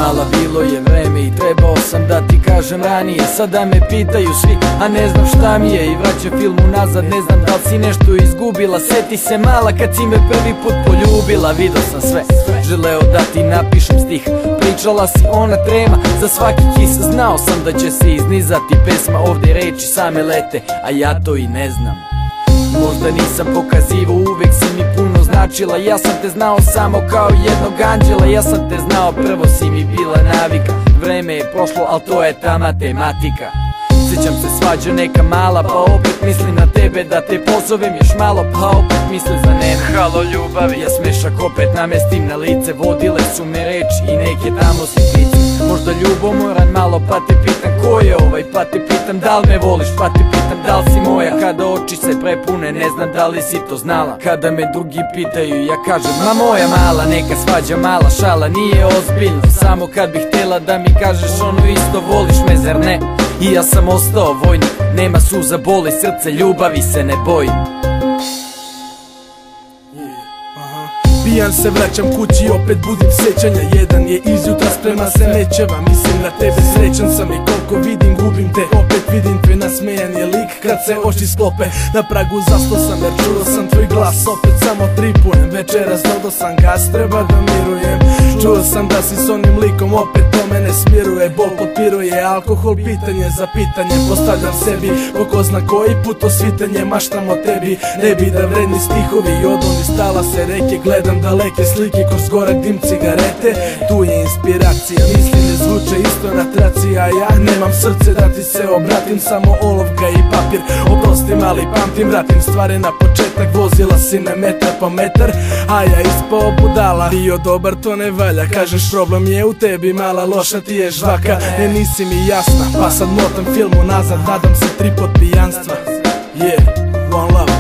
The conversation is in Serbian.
Mala, bilo je vreme i trebao sam da ti kažem ranije. Sada me pitaju svi, a ne znam šta mi je. I vraća film unazad, ne znam da li si nešto izgubila. Seti se mala kad si me prvi put poljubila. Vidio sam sve, želeo da ti napišem stih. Pričala si ona trema za svaki kis. Znao sam da će se iznizati pesma. Ovdje reči same lete, a ja to i ne znam. Možda nisam pokazivao, uvek si mi puno značila. Ja sam te znao samo kao jednog anđela. Ja sam te znao, prvo si mi bila navika. Vreme je prošlo, al to je ta matematika. Sjećam se svađa neka mala, pa opet mislim na tebe da te pozovem još malo, pa opet misle za nene. Halo ljubavi, ja smešak opet namestim na lice. Vodile su me reči i neke tamo sitnice. Možda ljubomoran malo, pa te pitam ko je ovaj, pa te pitam da li me voliš, pa te pitam da li si moja. Kada oči se prepune, ne znam da li si to znala. Kada me drugi pitaju, ja kažem ma moja mala. Neka svađa mala, šala, nije ozbiljno. Samo kad bih htjela da mi kažeš ono isto, voliš me zar ne? I ja sam ostao vojnik, nema suza, boli srce, ljubavi se ne bojim. Pijan se vraćam kući, opet budim sećanja. Jedan je izjutra, sprema se nečeva. Mislim na tebe, srećan sam i koliko vidim gubim te. Opet vidim tvoj nasmejan je lik kad se oči sklope. Na pragu zastao sam jer čuo sam tvoj glas. Opet samo tripujem, večeras dodao sam gas, treba da mirujem. Čuo sam da si s onim likom, opet to mene smiruje. Bol potpiruje, alkohol pitanje za pitanje. Postavljam sebi, ko zna koji put osvitanje. Maštam o tebi, ne bi da vredni stihovi. Od onih stala se reke, gledam daleke slike kroz gorak dim cigarete. Tu je inspiracija, misli ne zvuče isto na traci. A ja nemam srce da ti se obratim, samo olovka i papir. Oprostim, ali pamtim, vratim stvari na početak. Vozila si me metar po metar, a ja ispao budala. Bio dobar, to ne valja, kažeš problem je u tebi mala, loša ti je žvaka. Nisi mi jasna, pa sad motam film unazad. Nadam se 3 pot pijanstva. Yeah, one love.